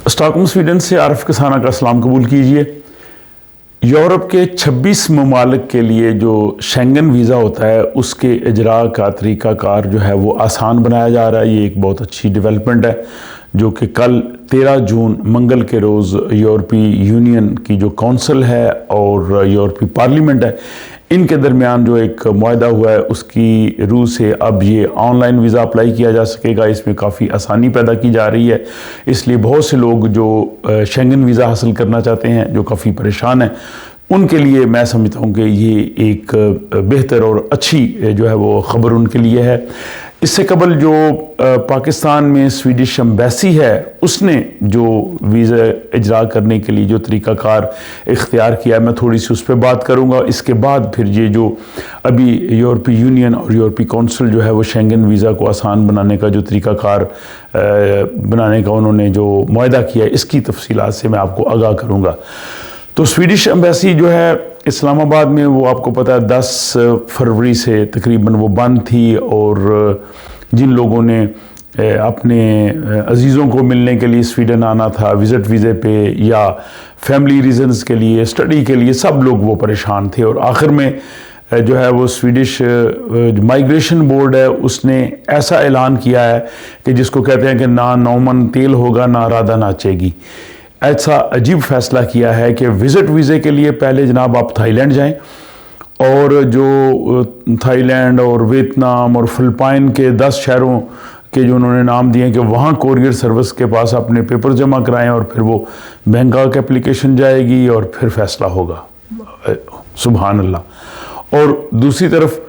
اسٹاکہولم Sweden سے عارف کسانہ کا سلام قبول کیجئے۔ یورپ کے 26 ممالک کے لیے جو شینگن ویزا ہوتا ہے اس کے اجراء کا طریقہ کار جو ہے وہ آسان بنایا جا رہا ہے۔ یہ ایک بہت اچھی ڈیولپمنٹ ہے جو کہ کل 13 جون منگل کے روز یورپی یونین کی جو کونسل ہے اور یورپی پارلیمنٹ ہے ان کے درمیان جو ایک معاہدہ ہوا ہے اس کی روح سے اب یہ آن لائن ویزا اپلائی کیا جا سکے گا۔ اس میں کافی آسانی پیدا کی جا رہی ہے، اس لیے بہت سے لوگ جو شینگن ویزا حاصل کرنا چاہتے ہیں جو کافی پریشان ہیں ان کے لیے میں سمجھتا ہوں کہ یہ ایک بہتر اور اچھی جو ہے وہ خبر ان کے لیے ہے۔ اس سے قبل جو پاکستان میں سویڈش ایمبیسی ہے اس نے جو ویزا اجرا کرنے کے لیے جو طریقہ کار اختیار کیا ہے میں تھوڑی سی اس پہ بات کروں گا۔ اس کے بعد پھر یہ جو ابھی یورپی یونین اور یورپی کونسل جو ہے وہ شینگن ویزا کو آسان بنانے کا جو طریقہ کار بنانے کا انہوں نے جو معاہدہ کیا ہے اس کی تفصیلات سے میں آپ کو آگاہ کروں گا۔ تو سویڈش ایمبیسی جو ہے اسلام آباد میں وہ آپ کو پتہ ہے 10 فروری سے تقریباً وہ بند تھی، اور جن لوگوں نے اپنے عزیزوں کو ملنے کے لیے سویڈن آنا تھا وزٹ ویزے پہ یا فیملی ریزنز کے لیے اسٹڈی کے لیے سب لوگ وہ پریشان تھے، اور آخر میں جو ہے وہ سویڈش مائیگریشن بورڈ ہے اس نے ایسا اعلان کیا ہے کہ جس کو کہتے ہیں کہ نہ نومن تیل ہوگا نہ رادہ ناچے گی۔ ایسا عجیب فیصلہ کیا ہے کہ وزٹ ویزے کے لیے پہلے جناب آپ تھائی لینڈ جائیں، اور جو تھائی لینڈ اور ویتنام اور فلپائن کے 10 شہروں کے جو انہوں نے نام دیے کہ وہاں کوریئر سروس کے پاس اپنے پیپر جمع کرائیں، اور پھر وہ بینکاک اپلیکیشن جائے گی اور پھر فیصلہ ہوگا۔ سبحان اللہ۔ اور دوسری طرف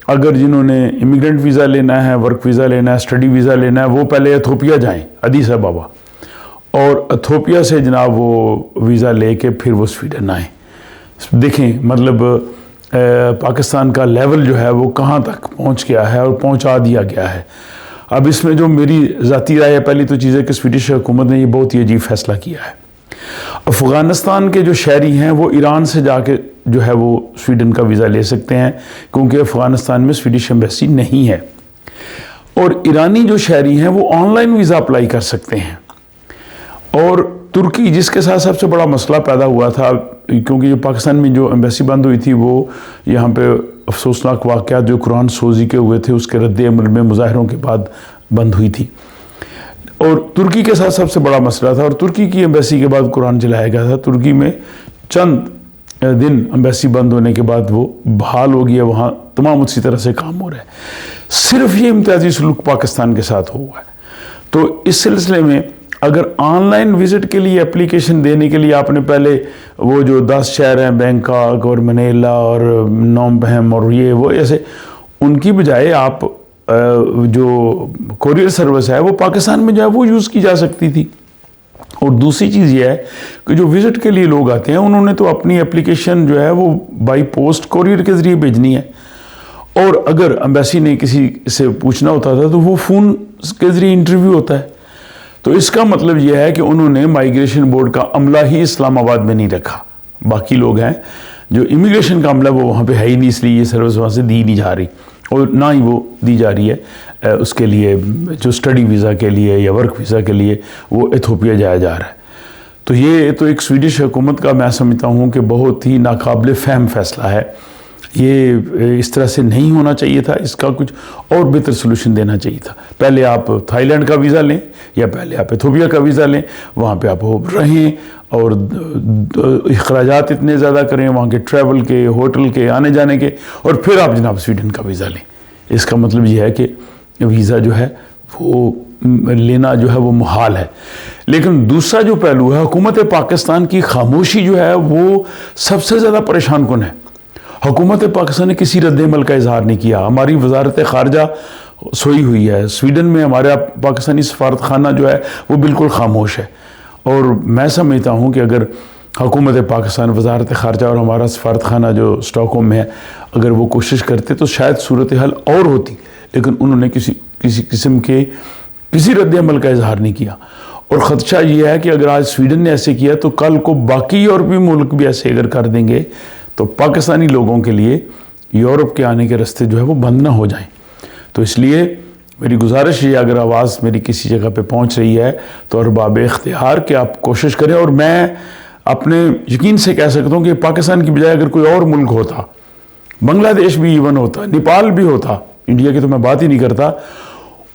اگر جنہوں نے امیگرنٹ ویزا لینا ہے، ورک ویزا لینا ہے، اسٹڈی ویزا لینا ہے، وہ پہلے ایتھوپیا جائیں ادیس ابابا، اور ایتھوپیا سے جناب وہ ویزا لے کے پھر وہ سویڈن آئیں۔ دیکھیں مطلب پاکستان کا لیول جو ہے وہ کہاں تک پہنچ گیا ہے اور پہنچا دیا گیا ہے۔ اب اس میں جو میری ذاتی رائے ہے، پہلی تو چیز ہے کہ سویڈش حکومت نے یہ بہت ہی عجیب فیصلہ کیا ہے۔ افغانستان کے جو شہری ہیں وہ ایران سے جا کے جو ہے وہ سویڈن کا ویزا لے سکتے ہیں کیونکہ افغانستان میں سویڈش ایمبیسی نہیں ہے، اور ایرانی جو شہری ہیں وہ آن لائن ویزا اپلائی کر سکتے ہیں۔ اور ترکی جس کے ساتھ سب سے بڑا مسئلہ پیدا ہوا تھا کیونکہ جو پاکستان میں جو ایمبیسی بند ہوئی تھی وہ یہاں پہ افسوسناک واقعات جو قرآن سوزی کے ہوئے تھے اس کے رد عمل میں مظاہروں کے بعد بند ہوئی تھی، اور ترکی کے ساتھ سب سے بڑا مسئلہ تھا، اور ترکی کی ایمبیسی کے بعد قرآن جلایا گیا تھا۔ ترکی میں چند دن ایمبیسی بند ہونے کے بعد وہ بحال ہو گیا، وہاں تمام اسی طرح سے کام ہو رہا ہے۔ صرف یہ امتیازی سلوک پاکستان کے ساتھ ہوا ہے۔ تو اس سلسلے میں اگر آن لائن وزٹ کے لیے اپلیکیشن دینے کے لیے آپ نے پہلے وہ جو 10 شہر ہیں بینکاک اور منیلا اور نوم پہم اور یہ وہ ایسے، ان کی بجائے آپ جو کوریئر سروس ہے وہ پاکستان میں جو ہے وہ یوز کی جا سکتی تھی۔ اور دوسری چیز یہ ہے کہ جو وزٹ کے لیے لوگ آتے ہیں انہوں نے تو اپنی اپلیکیشن جو ہے وہ بائی پوسٹ کوریئر کے ذریعے بھیجنی ہے، اور اگر ایمبیسی نے کسی سے پوچھنا ہوتا تھا تو وہ فون کے ذریعے انٹرویو ہوتا ہے۔ تو اس کا مطلب یہ ہے کہ انہوں نے مائیگریشن بورڈ کا عملہ ہی اسلام آباد میں نہیں رکھا، باقی لوگ ہیں جو امیگریشن کا عملہ وہ وہاں پہ ہے ہی نہیں، اس لیے یہ سروس وہاں سے دی نہیں جا رہی، اور نہ ہی وہ دی جا رہی ہے اس کے لیے جو اسٹڈی ویزا کے لیے یا ورک ویزا کے لیے وہ ایتھوپیا جایا جا رہا ہے۔ تو یہ تو ایک سویڈش حکومت کا میں سمجھتا ہوں کہ بہت ہی ناقابل فہم فیصلہ ہے۔ یہ اس طرح سے نہیں ہونا چاہیے تھا، اس کا کچھ اور بہتر سلوشن دینا چاہیے تھا۔ پہلے آپ تھائی لینڈ کا ویزا لیں یا پہلے آپ ایتھوپیا کا ویزا لیں، وہاں پہ آپ رہیں اور اخراجات اتنے زیادہ کریں وہاں کے ٹریول کے، ہوٹل کے، آنے جانے کے، اور پھر آپ جناب سویڈن کا ویزا لیں۔ اس کا مطلب یہ ہے کہ ویزا جو ہے وہ لینا جو ہے وہ محال ہے۔ لیکن دوسرا جو پہلو ہے، حکومت پاکستان کی خاموشی جو ہے وہ سب سے زیادہ پریشان کن ہے۔ حکومت پاکستان نے کسی رد عمل کا اظہار نہیں کیا۔ ہماری وزارت خارجہ سوئی ہوئی ہے، سویڈن میں ہمارا پاکستانی سفارت خانہ جو ہے وہ بالکل خاموش ہے، اور میں سمجھتا ہوں کہ اگر حکومت پاکستان، وزارت خارجہ اور ہمارا سفارت خانہ جو اسٹاک ہوم میں ہے اگر وہ کوشش کرتے تو شاید صورتحال اور ہوتی، لیکن انہوں نے کسی قسم کے کسی رد عمل کا اظہار نہیں کیا۔ اور خدشہ یہ ہے کہ اگر آج سویڈن نے ایسے کیا تو کل کو باقی یورپی ملک بھی ایسے اگر کر دیں گے تو پاکستانی لوگوں کے لیے یورپ کے آنے کے راستے جو ہے وہ بند نہ ہو جائیں۔ تو اس لیے میری گزارش یہ اگر آواز میری کسی جگہ پہ پہنچ رہی ہے تو ارباب اختیار کہ آپ کوشش کریں. اور میں اپنے یقین سے کہہ سکتا ہوں کہ پاکستان کی بجائے اگر کوئی اور ملک ہوتا, بنگلہ دیش بھی ایون ہوتا, نیپال بھی ہوتا, انڈیا کی تو میں بات ہی نہیں کرتا,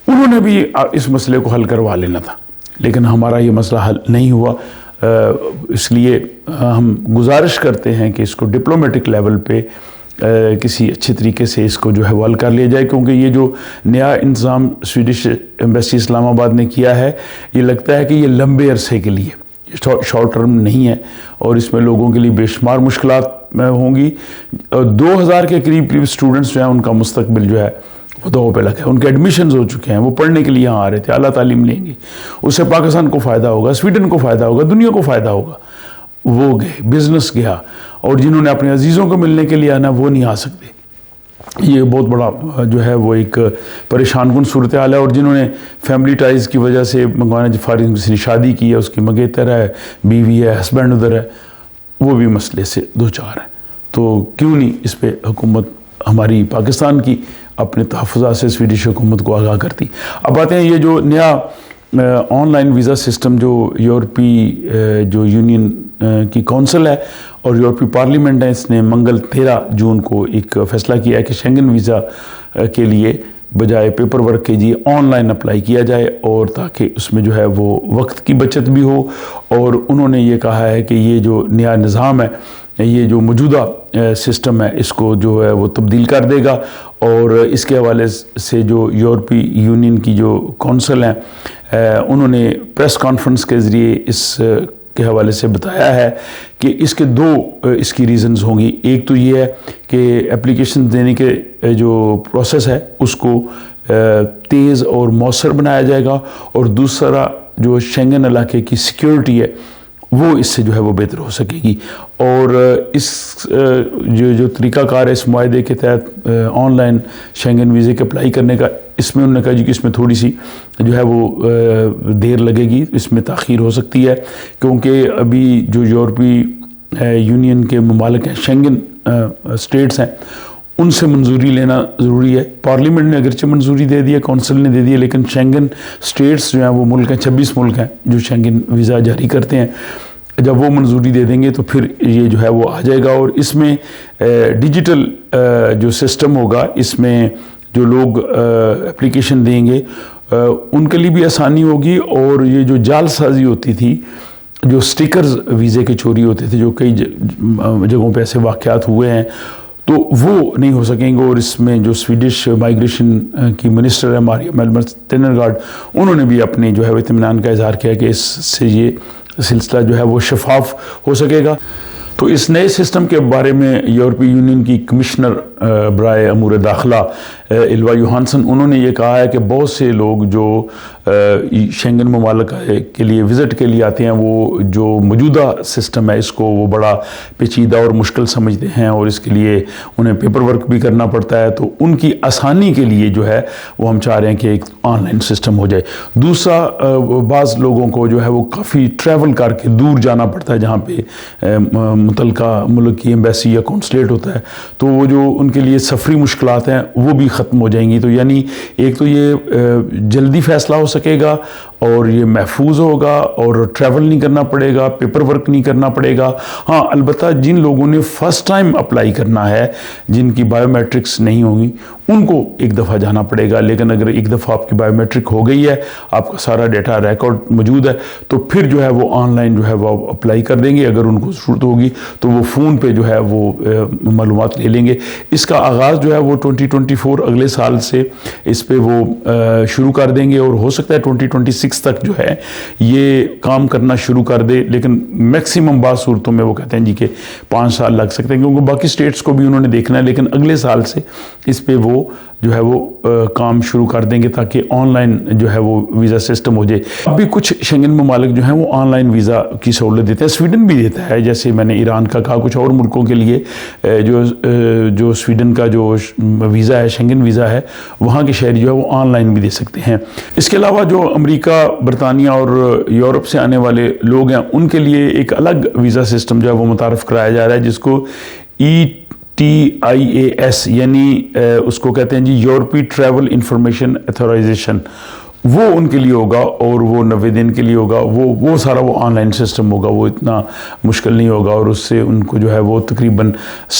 انہوں نے بھی اس مسئلے کو حل کروا لینا تھا. لیکن ہمارا یہ مسئلہ حل نہیں ہوا. اس لیے ہم گزارش کرتے ہیں کہ اس کو ڈپلومیٹک لیول پہ کسی اچھے طریقے سے اس کو جو ہے حل کر لیا جائے, کیونکہ یہ جو نیا انتظام سویڈش ایمبیسی اسلام آباد نے کیا ہے یہ لگتا ہے کہ یہ لمبے عرصے کے لیے, شارٹ ٹرم نہیں ہے, اور اس میں لوگوں کے لیے بے شمار مشکلات ہوں گی. 2000 کے قریب اسٹوڈنٹس جو ہیں ان کا مستقبل جو ہے وہ دو پہ لگا ہے, ان کے ایڈمیشنز ہو چکے ہیں, وہ پڑھنے کے لیے یہاں آ رہے تھے, اعلیٰ تعلیم لیں گے, اس سے پاکستان کو فائدہ ہوگا, سویڈن کو فائدہ ہوگا, دنیا کو فائدہ ہوگا. وہ گئے, بزنس گیا, اور جنہوں نے اپنے عزیزوں کو ملنے کے لیے آنا وہ نہیں آ سکتے. یہ بہت بڑا جو ہے وہ ایک پریشان کن صورتحال ہے. اور جنہوں نے فیملی ٹائز کی وجہ سے منگوانا, فارغ سے شادی کی ہے, اس کی منگیتر ہے, بیوی ہے, ہسبینڈ ادھر ہے, وہ بھی مسئلے سے دو چار ہیں. تو کیوں نہیں اس پہ حکومت ہماری پاکستان کی اپنے تحفظات سے سویڈش حکومت کو آگاہ کرتی. اب آتے ہیں یہ جو نیا آن لائن ویزا سسٹم جو یورپی جو یونین کی کونسل ہے اور یورپی پارلیمنٹ ہے, اس نے منگل 13 جون کو ایک فیصلہ کیا ہے کہ شینگن ویزا کے لیے بجائے پیپر ورک کے جی آن لائن اپلائی کیا جائے, اور تاکہ اس میں جو ہے وہ وقت کی بچت بھی ہو. اور انہوں نے یہ کہا ہے کہ یہ جو نیا نظام ہے, یہ جو موجودہ سسٹم ہے, اس کو جو ہے وہ تبدیل کر دے گا. اور اس کے حوالے سے جو یورپی یونین کی جو کونسل ہیں انہوں نے پریس کانفرنس کے ذریعے اس کے حوالے سے بتایا ہے کہ اس کے دو اس کی ریزنز ہوں گی. ایک تو یہ ہے کہ اپلیکیشن دینے کے جو پروسیس ہے اس کو تیز اور مؤثر بنایا جائے گا, اور دوسرا جو شینگن علاقے کی سیکیورٹی ہے وہ اس سے جو ہے وہ بہتر ہو سکے گی. اور اس جو طریقہ کار ہے اس معاہدے کے تحت آن لائن شینگن ویزے کے اپلائی کرنے کا, اس میں انہوں نے کہا جی کہ اس میں تھوڑی سی جو ہے وہ دیر لگے گی, اس میں تاخیر ہو سکتی ہے, کیونکہ ابھی جو یورپی یونین کے ممالک ہیں, شینگن اسٹیٹس ہیں, ان سے منظوری لینا ضروری ہے. پارلیمنٹ نے اگرچہ منظوری دے دی ہے, کونسل نے دے دی ہے, لیکن شینگن اسٹیٹس جو ہیں وہ ملک ہیں, 26 ملک ہیں جو شینگن ویزا جاری کرتے ہیں. جب وہ منظوری دے دیں گے تو پھر یہ جو ہے وہ آ جائے گا. اور اس میں ڈیجیٹل جو سسٹم ہوگا, اس میں جو لوگ اپلیکیشن دیں گے ان کے لیے بھی آسانی ہوگی. اور یہ جو جعل سازی ہوتی تھی, جو سٹیکرز ویزے کے چوری ہوتے تھے, جو کئی جگہوں پہ ایسے واقعات ہوئے ہیں, تو وہ نہیں ہو سکیں گے. اور اس میں جو سویڈش مائیگریشن کی منسٹر ہے ماریا میلمر ٹینرگارڈ, انہوں نے بھی اپنے جو ہے اطمینان کا اظہار کیا کہ اس سے یہ سلسلہ جو ہے وہ شفاف ہو سکے گا. تو اس نئے سسٹم کے بارے میں یورپی یونین کی کمشنر برائے امور داخلہ ایلوا یوہانسن, انہوں نے یہ کہا ہے کہ بہت سے لوگ جو شینگن ممالک کے لیے وزٹ کے لیے آتے ہیں, وہ جو موجودہ سسٹم ہے اس کو وہ بڑا پیچیدہ اور مشکل سمجھتے ہیں, اور اس کے لیے انہیں پیپر ورک بھی کرنا پڑتا ہے. تو ان کی آسانی کے لیے جو ہے وہ ہم چاہ رہے ہیں کہ ایک آن لائن سسٹم ہو جائے. دوسرا, بعض لوگوں کو جو ہے وہ کافی ٹریول کر کے دور جانا پڑتا ہے جہاں پہ متعلقہ ملک کی ایمبیسی یا کونسلیٹ ہوتا ہے, تو وہ جو ان کے لیے سفری مشکلات ہیں وہ بھی ختم ہو جائیں گی. تو یعنی ایک تو یہ جلدی فیصلہ ہو سکے گا, اور یہ محفوظ ہوگا, اور ٹریول نہیں کرنا پڑے گا, پیپر ورک نہیں کرنا پڑے گا. ہاں, البتہ جن لوگوں نے فرسٹ ٹائم اپلائی کرنا ہے, جن کی بایو میٹرکس نہیں ہوں گی, ان کو ایک دفعہ جانا پڑے گا. لیکن اگر ایک دفعہ آپ کی بایو میٹرک ہو گئی ہے, آپ کا سارا ڈیٹا ریکارڈ موجود ہے, تو پھر جو ہے وہ آن لائن جو ہے وہ اپلائی کر دیں گے. اگر ان کو ضرورت ہوگی تو وہ فون پہ جو ہے وہ معلومات لے لیں گے. اس کا آغاز جو ہے وہ 2024 اگلے سال سے اس پہ وہ شروع کر دیں گے, اور ہو سکتا ہے 2026 تک جو ہے یہ کام کرنا شروع کر دے. لیکن میکسیمم بعض صورتوں میں وہ کہتے ہیں جی کہ 5 سال لگ سکتے ہیں, کیونکہ باقی سٹیٹس کو بھی انہوں نے دیکھنا ہے. لیکن اگلے سال سے اس پہ وہ جو ہے وہ کام شروع کر دیں گے تاکہ آن لائن جو ہے وہ ویزا سسٹم ہو جائے. ابھی کچھ شینگن ممالک جو ہیں وہ آن لائن ویزا کی سہولت دیتے ہیں, سویڈن بھی دیتا ہے, جیسے میں نے ایران کا کہا. کچھ اور ملکوں کے لیے جو سویڈن کا جو ویزا ہے, شینگن ویزا ہے, وہاں کے شہری جو ہے وہ آن لائن بھی دے سکتے ہیں. اس کے علاوہ جو امریکہ, برطانیہ اور یورپ سے آنے والے لوگ ہیں, ان کے لیے ایک الگ ویزا سسٹم جو ہے وہ متعارف کرایا جا رہا ہے, جس کو TIAS یعنی اس کو کہتے ہیں جی یورپی ٹریول انفارمیشن ایتھورائزیشن، وہ ان کے لیے ہوگا اور وہ 90 دن کے لیے ہوگا. وہ سارا وہ آن لائن سسٹم ہوگا، وہ اتنا مشکل نہیں ہوگا، اور اس سے ان کو جو ہے وہ تقریباً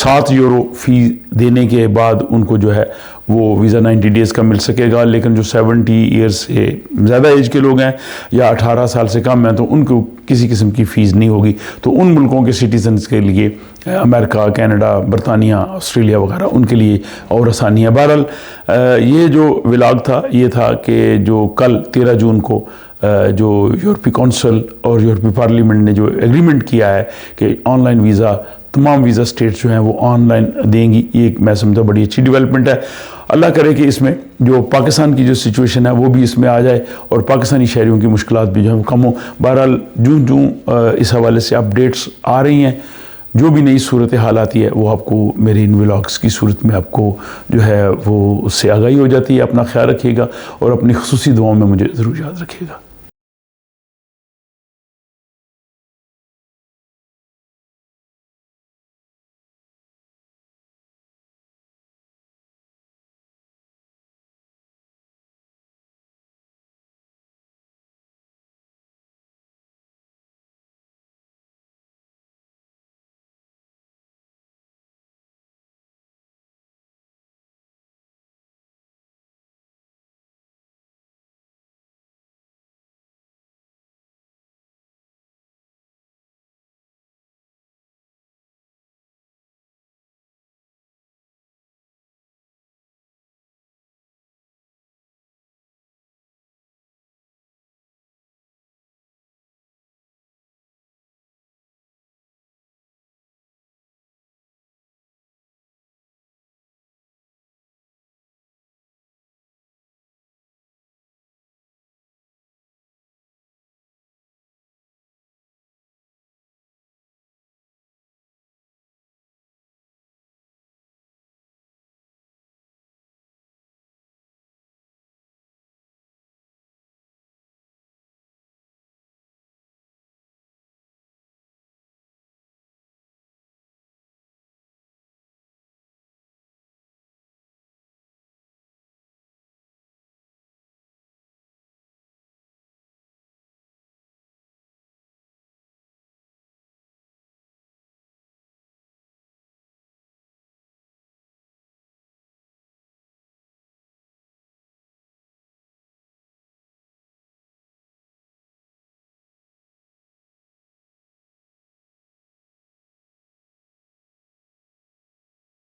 7 یورو فی دینے کے بعد ان کو جو ہے وہ ویزا 90 ڈیز کا مل سکے گا. لیکن جو 70 ایئرس سے زیادہ ایج کے لوگ ہیں یا 18 سال سے کم ہیں تو ان کو کسی قسم کی فیس نہیں ہوگی. تو ان ملکوں کے سٹیزنز کے لیے امریکہ، کینیڈا، برطانیہ، آسٹریلیا وغیرہ ان کے لیے اور آسانی ہے. بہرحال یہ جو ولاگ تھا یہ تھا کہ جو کل 13 جون کو جو یورپی کونسل اور یورپی پارلیمنٹ نے جو ایگریمنٹ کیا ہے کہ آن لائن ویزا تمام ویزا سٹیٹس جو ہیں وہ آن لائن دیں گی، یہ میں سمجھتا بڑی اچھی ڈیولپمنٹ ہے. اللہ کرے کہ اس میں جو پاکستان کی جو سچویشن ہے وہ بھی اس میں آ جائے اور پاکستانی شہریوں کی مشکلات بھی جو ہیں وہ کم ہوں. بہرحال جوں اس حوالے سے اپڈیٹس آ رہی ہیں، جو بھی نئی صورت حال آتی ہے وہ آپ کو میرے ان ولاگس کی صورت میں آپ کو جو ہے وہ اس سے آگاہی ہو جاتی ہے. اپنا خیال رکھیے گا اور اپنی خصوصی دعاؤں میں مجھے ضرور یاد رکھیے گا.